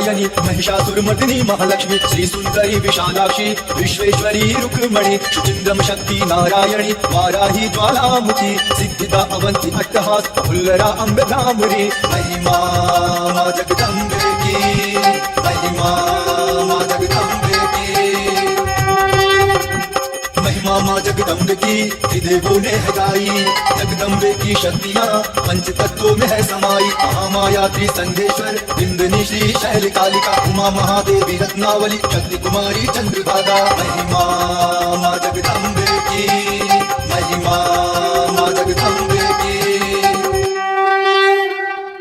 नारायणी महिषासुरमर्दिनी महालक्ष्मी श्री सुंदरी विशालाक्षी विश्वेश्वरी रुक्मणी शुचिंद्रम शक्ति नारायणी वाराही ज्वालामुखी सिद्धिदा अवंती अट्टहास फुल्लरा अम्ब धामरी महिमा मां जगदम्बे की महिमा मां जगदम्बे की महिमा मां जगदम्बे की देवों ने है गाई जगदम्बे की शक्तियाँ पंच तत्वों में है समाई महामाया त्रिसंधेश्वर बिंदनी श्री शैल कालिका उमा महादेवी रत्नावली शक्ति कुमारी चंद्रभागा महिमा मां जगदम्बे की महिमा मां जगदम्बे की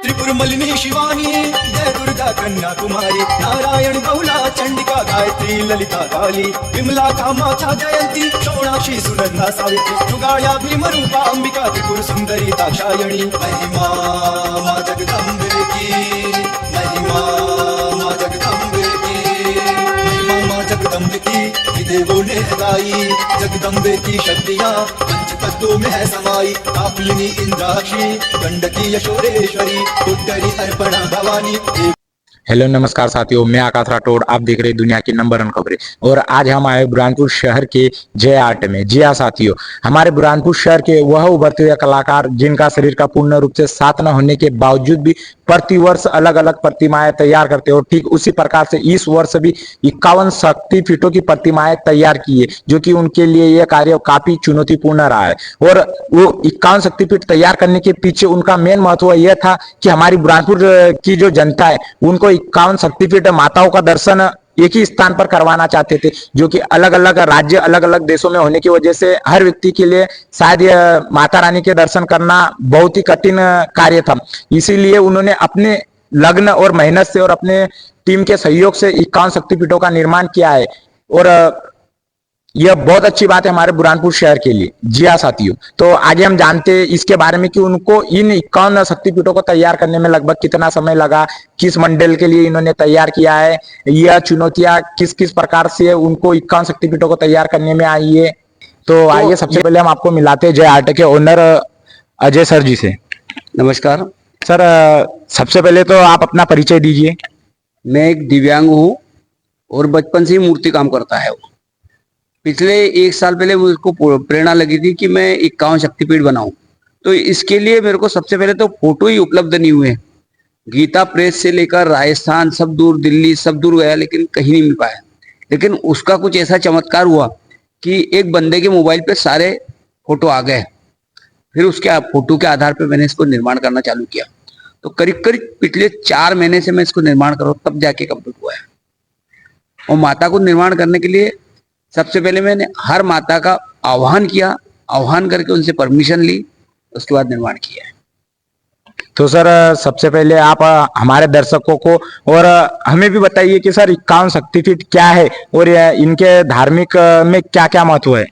त्रिपुर मलिनी शिवानी जय दुर्गा कन्या कुमारी नारायण बहुला चंडिका गायत्री ललिता काली विमला कामाक्षा जयंती शोणाक्षी सुनंदा सावित्री जुगाया भीम रूपा अंबिका त्रिपुर सुंदरी दाक्षायणी महिमा मां जगदम्बे की महिमा मां जगदम्बे की महिमा मां जगदम्बे की देवों ने गाई जगदम्बे की शक्तियाँ पंच तत्वों में है समाई कापुलिनी इंद्राक्षी गंडकी यशोरेश्वरी उत्तरी अर्पणा भवानी। हेलो नमस्कार साथियों, मैं आकाश राठौड़, आप देख रहे हैं दुनिया की नंबर 1 खबरें। और आज हम आए बुरहानपुर शहर के जय आर्ट में। जी हाँ साथियों, हमारे बुरहानपुर शहर के वह उभरते हुए कलाकार जिनका शरीर का पूर्ण रूप से साथ न होने के बावजूद भी प्रतिवर्ष अलग अलग प्रतिमाएं तैयार करते हैं और ठीक उसी प्रकार से इस वर्ष भी 51 शक्तिपीठों की प्रतिमाएं तैयार की है, जो कि उनके लिए यह कार्य काफी चुनौतीपूर्ण रहा है। और वो 51 शक्तिपीठ तैयार करने के पीछे उनका मेन महत्व यह था कि हमारी बुरहानपुर की जो जनता है उनको 51 शक्तिपीठ माताओं का दर्शन एक ही स्थान पर करवाना चाहते थे, जो कि अलग अलग राज्य अलग अलग देशों में होने की वजह से हर व्यक्ति के लिए शायद यह माता रानी के दर्शन करना बहुत ही कठिन कार्य था। इसीलिए उन्होंने अपने लग्न और मेहनत से और अपने टीम के सहयोग से 51 शक्तिपीठों का निर्माण किया है और यह बहुत अच्छी बात है हमारे बुरहानपुर शहर के लिए। जी हाँ साथियों, तो आगे हम जानते हैं इसके बारे में कि उनको इन 51 शक्तिपीठों को तैयार करने में लगभग कितना समय लगा, किस मंडल के लिए इन्होंने तैयार किया है, यह चुनौतियां किस किस प्रकार से उनको 51 शक्तिपीठों को तैयार करने में आई है। तो आइए सबसे पहले हम आपको मिलाते हैं जय आर्ट के ओनर अजय सर जी से। नमस्कार सर, सबसे पहले तो आप अपना परिचय दीजिए। मैं एक दिव्यांग हूँ और बचपन से ही मूर्ति काम करता है। पिछले 1 साल पहले मुझको प्रेरणा लगी थी कि मैं 51 शक्तिपीठ बनाऊं, तो इसके लिए मेरे को सबसे पहले तो फोटो ही उपलब्ध नहीं हुए। गीता प्रेस से लेकर राजस्थान सब दूर, दिल्ली सब दूर गया, लेकिन कहीं नहीं मिल पाया। लेकिन उसका कुछ ऐसा चमत्कार हुआ कि एक बंदे के मोबाइल पे सारे फोटो आ गए। फिर उसके फोटो के आधार पर मैंने इसको निर्माण करना चालू किया। तो करीब करीब पिछले 4 महीने से मैं इसको निर्माण कर रहा हूँ, तब जाके कंप्लीट हुआ है। और माता को निर्माण करने के लिए सबसे पहले मैंने हर माता का आह्वान किया, आह्वान करके उनसे परमिशन ली, उसके बाद निर्माण किया है। तो सर, सबसे पहले आप हमारे दर्शकों को और हमें भी बताइए कि सर 51 शक्तिपीठ क्या है और इनके धार्मिक में क्या क्या महत्व है।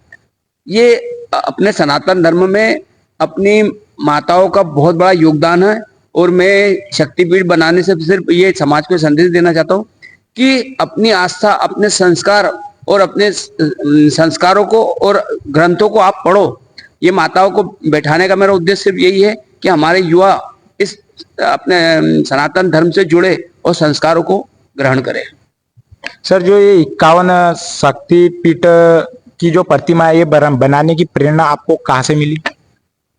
ये अपने सनातन धर्म में अपनी माताओं का बहुत बड़ा योगदान है और मैं शक्तिपीठ बनाने से सिर्फ ये समाज को संदेश देना चाहता हूँ कि अपनी आस्था, अपने संस्कार और अपने संस्कारों को और ग्रंथों को आप पढ़ो। ये माताओं को बैठाने का मेरा उद्देश्य सिर्फ यही है कि हमारे युवा इस अपने सनातन धर्म से जुड़े और संस्कारों को ग्रहण करें। सर, जो ये 51 शक्तिपीठ की जो प्रतिमा है, ये बनाने की प्रेरणा आपको कहाँ से मिली?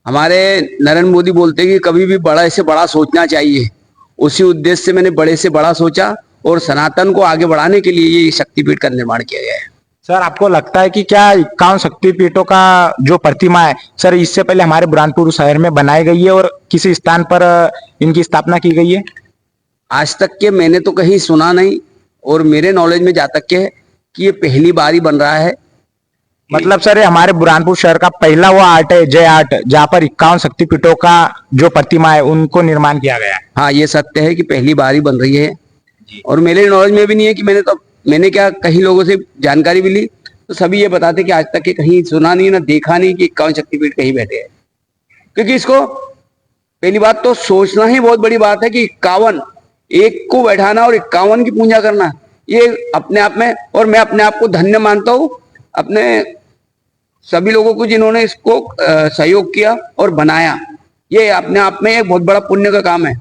हमारे नरेंद्र मोदी बोलते हैं कि कभी भी बड़ा से बड़ा सोचना चाहिए। उसी उद्देश्य से मैंने बड़े से बड़ा सोचा और सनातन को आगे बढ़ाने के लिए ये शक्तिपीठ का निर्माण किया गया है। सर, आपको लगता है कि क्या 51 शक्तिपीठों का जो प्रतिमा है सर, इससे पहले हमारे बुरहानपुर शहर में बनाई गई है और किसी स्थान पर इनकी स्थापना की गई है? आज तक के मैंने तो कहीं सुना नहीं और मेरे नॉलेज में जहाँ तक के है कि ये पहली बार ही बन रहा है। मतलब सर, हमारे बुरहानपुर शहर का पहला वो आर्ट है जय आर्ट, जहाँ पर 51 शक्तिपीठों का जो प्रतिमा है उनको निर्माण किया गया है। हाँ, ये सत्य है कि पहली बार ही बन रही है और मेरे नॉलेज में भी नहीं है कि मैंने क्या कई लोगों से जानकारी भी ली, तो सभी ये बताते कि आज तक के कहीं सुना नहीं, ना देखा नहीं कि 51 शक्तिपीठ कहीं बैठे हैं। क्योंकि इसको पहली बात तो सोचना ही बहुत बड़ी बात है कि 51 एक को बैठाना और 51 की पूजा करना, ये अपने आप में, और मैं अपने आप को धन्य मानता हूँ अपने सभी लोगों को जिन्होंने इसको सहयोग किया और बनाया। ये अपने आप में एक बहुत बड़ा पुण्य का काम है।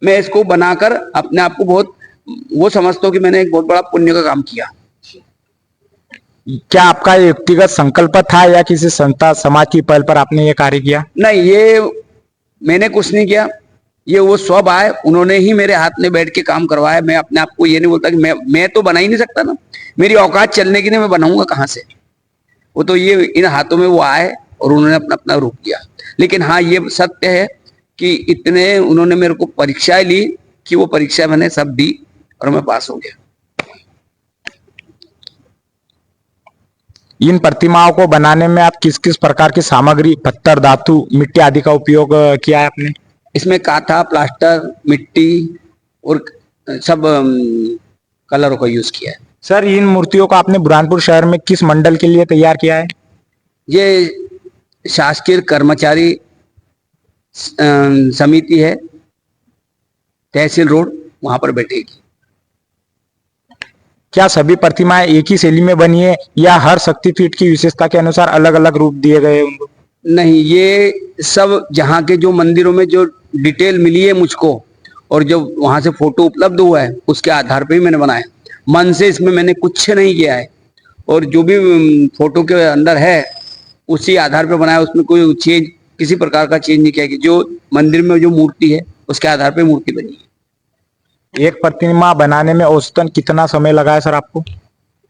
मैं इसको बनाकर अपने आप को बहुत वो समझता हूँ कि मैंने एक बहुत बड़ा पुण्य का काम किया। क्या आपका ये व्यक्तिगत संकल्प था या किसी संस्था समाज की पहल पर आपने ये कार्य किया? नहीं, ये मैंने कुछ नहीं किया, ये वो सब आए, उन्होंने ही मेरे हाथ में बैठ के काम करवाया। मैं अपने आप को ये नहीं बोलता कि मैं तो बना ही नहीं सकता ना, मेरी औकात चलने की नहीं, मैं बनाऊंगा कहाँ से। वो तो ये इन हाथों में वो आए और उन्होंने अपना अपना रूप दिया। लेकिन हाँ, ये सत्य है कि इतने उन्होंने मेरे को परीक्षाएं ली कि वो परीक्षा मैंने सब दी और मैं पास हो गया। इन प्रतिमाओं को बनाने में आप किस किस प्रकार की सामग्री, पत्थर, धातु, मिट्टी आदि का उपयोग किया है आपने? इसमें काथा, प्लास्टर, मिट्टी और सब कलरों का यूज किया है। सर, इन मूर्तियों को आपने बुरहानपुर शहर में किस मंडल के लिए तैयार किया है? ये शासकीय कर्मचारी समिति है, तहसील रोड, वहां पर बैठेगी। क्या सभी प्रतिमाएं एक ही शैली में बनी है या हर शक्तिपीठ की विशेषता के अनुसार अलग अलग रूप दिए गए हैं उनको? नहीं, ये सब जहाँ के जो मंदिरों में जो डिटेल मिली है मुझको और जो वहां से फोटो उपलब्ध हुआ है उसके आधार पर ही मैंने बनाया। मन से इसमें मैंने कुछ नहीं किया है और जो भी फोटो के अंदर है उसी आधार पर बनाया। उसमें कोई चेंज, किसी प्रकार का चेंज नहीं किया कि जो मंदिर में जो मूर्ति है उसके आधार पर मूर्ति बनी है। एक प्रतिमा बनाने में औसतन कितना समय लगा है सर आपको?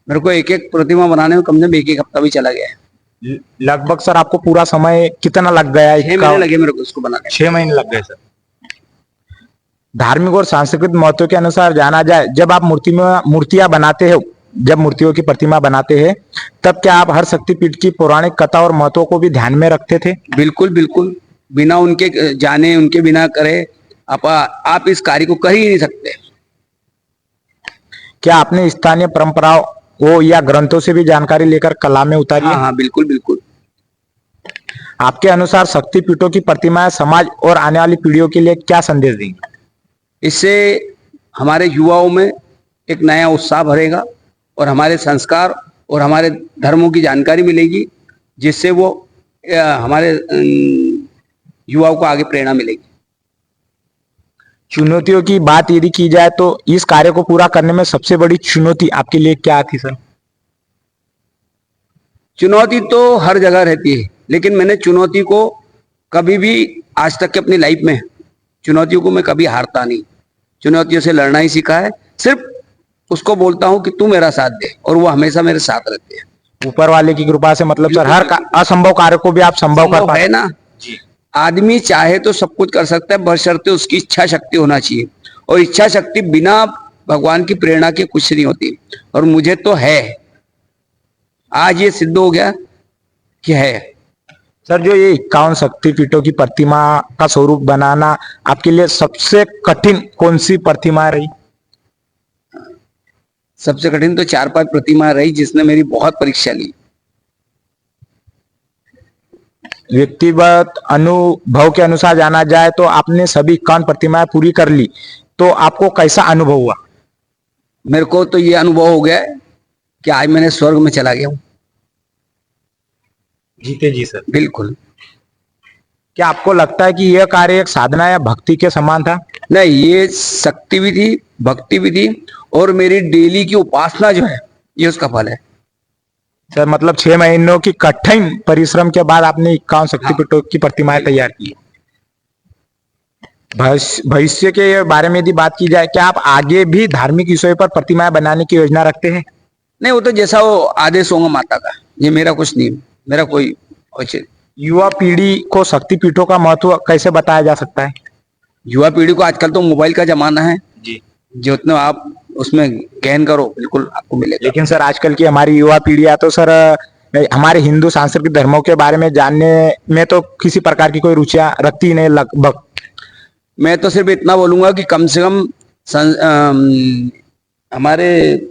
मेरे को एक एक प्रतिमा बनाने में कम से कम एक हफ्ता भी चला गया है। लगभग सर आपको पूरा समय कितना लग गया है? 6 महीने लगे मेरे को इसको बनाने। 6 महीने लग गए सर। धार्मिक और सांस्कृतिक महत्व के अनुसार जाना जाए, जब आप मूर्तियां बनाते हो, जब मूर्तियों की प्रतिमा बनाते हैं, तब क्या आप हर शक्तिपीठ की पौराणिक कथा और महत्व को भी ध्यान में रखते थे? बिल्कुल बिल्कुल, बिना उनके जाने, उनके बिना करे आप इस कार्य को कर ही नहीं सकते। क्या आपने स्थानीय परंपराओं को या ग्रंथों से भी जानकारी लेकर कला में उतारी है? हाँ, बिल्कुल बिल्कुल। आपके अनुसार शक्तिपीठों की प्रतिमाएं समाज और आने वाली पीढ़ियों के लिए क्या संदेश देंगी? इससे हमारे युवाओं में एक नया उत्साह भरेगा और हमारे संस्कार और हमारे धर्मों की जानकारी मिलेगी, जिससे वो हमारे युवाओं को आगे प्रेरणा मिलेगी। चुनौतियों की बात यदि की जाए तो इस कार्य को पूरा करने में सबसे बड़ी चुनौती आपके लिए क्या थी सर? चुनौती तो हर जगह रहती है, लेकिन मैंने चुनौती को कभी भी आज तक की अपनी लाइफ में चुनौतियों को मैं कभी हारता नहीं, चुनौतियों से लड़ना ही सीखा है। सिर्फ उसको बोलता हूँ कि तू मेरा साथ दे और वो हमेशा मेरे साथ रहते हैं। ऊपर वाले की कृपा से मतलब सर हर असंभव कार्य को भी आप संभव कर पाए है ना जी। आदमी चाहे तो सब कुछ कर सकता है, बशर्ते उसकी इच्छा शक्ति होना चाहिए, और इच्छा शक्ति बिना भगवान की प्रेरणा के कुछ नहीं होती, और मुझे तो है। आज ये सिद्ध हो गया कि है। सर, जो ये 51 शक्तिपीठों की प्रतिमा का स्वरूप बनाना आपके लिए सबसे कठिन कौन सी प्रतिमा रही? सबसे कठिन तो 4-5 प्रतिमा रही जिसने मेरी बहुत परीक्षा ली। व्यक्तिगत अनुभव के अनुसार जाना जाए तो आपने सभी 51 प्रतिमाएं पूरी कर ली, तो आपको कैसा अनुभव हुआ? मेरे को तो ये अनुभव हो गया कि आज मैंने स्वर्ग में चला गया हूँ। जीते जी सर। बिल्कुल। क्या आपको लगता है कि यह कार्य एक साधना या भक्ति के समान था? नहीं, ये शक्ति भी थी, भक्ति भी थी, और मेरी डेली की उपासना जो है ये उसका फल है। सर, मतलब 6 महीनों की कठिन परिश्रम के बाद आपने 51 शक्तिपीठों की प्रतिमाएं तैयार की। भविष्य के बारे में यदि बात की जाए, क्या आप आगे भी धार्मिक विषयों पर प्रतिमाएं बनाने की योजना रखते हैं? नहीं, वो तो जैसा वो आदेश होगा माता का, ये मेरा कुछ नहीं, मेरा कोई। युवा पीढ़ी को शक्तिपीठों का महत्व कैसे बताया जा सकता है? युवा पीढ़ी को आजकल तो मोबाइल का जमाना है जी, जितना आप उसमें गहन करो बिल्कुल आपको मिलेगा। लेकिन सर, आजकल की हमारी युवा पीढ़ियां तो सर हमारे हिंदू सांस्कृतिक धर्मों के बारे में जानने में तो किसी प्रकार की कोई रुचियां रखती ही नहीं लगभग। मैं तो सिर्फ इतना बोलूंगा कि कम से कम हमारे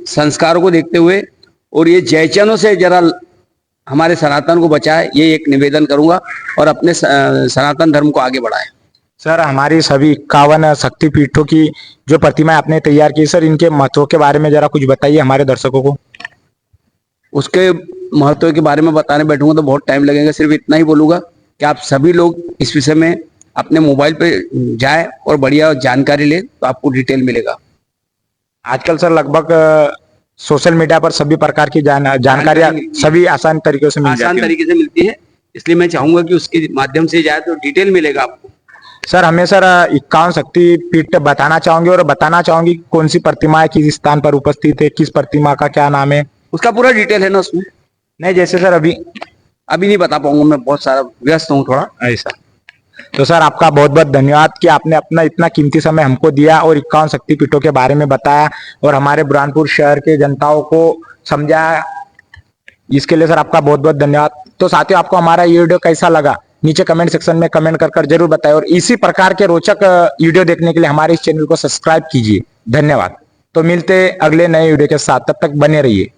संस्कारों को देखते हुए और ये जयचनों से जरा हमारे सनातन को बचाए, ये एक निवेदन करूंगा, और अपने सनातन धर्म को आगे बढ़ाए। सर, हमारी सभी 51 शक्तिपीठों की जो प्रतिमाएं आपने तैयार की, सर इनके महत्व के बारे में जरा कुछ बताइए हमारे दर्शकों को। उसके महत्व के बारे में बताने बैठूंगा तो बहुत टाइम लगेगा। सिर्फ इतना ही बोलूंगा कि आप सभी लोग इस विषय में अपने मोबाइल पे जाए और बढ़िया जानकारी ले, तो आपको डिटेल मिलेगा। आजकल सर लगभग सोशल मीडिया पर सभी प्रकार की जानकारियां मिलती है। सभी आसान तरीकों से मिल आसान जाती है। तरीके से मिलती है, इसलिए मैं चाहूंगा कि उसके माध्यम से जाए तो डिटेल मिलेगा आपको। सर हमें सर 51 शक्ति पीठ बताना चाहोगे और बताना चाहोगी कौन सी प्रतिमा है, किस स्थान पर उपस्थित है, किस प्रतिमा का क्या नाम है? उसका पूरा डिटेल है ना उसमें। नहीं जैसे सर अभी अभी नहीं बता पाऊंगा, मैं बहुत सारा व्यस्त हूँ थोड़ा। ऐसा। तो सर आपका बहुत बहुत धन्यवाद कि आपने अपना इतना कीमती समय हमको दिया और 51 शक्तिपीठों के बारे में बताया और हमारे बुरहानपुर शहर के जनताओं को समझाया। इसके लिए सर आपका बहुत बहुत धन्यवाद। तो साथियों आपको हमारा ये वीडियो कैसा लगा नीचे कमेंट सेक्शन में कमेंट कर जरूर बताएं और इसी प्रकार के रोचक वीडियो देखने के लिए हमारे इस चैनल को सब्सक्राइब कीजिए। धन्यवाद। तो मिलते अगले नए वीडियो के साथ, तब तक बने रहिए।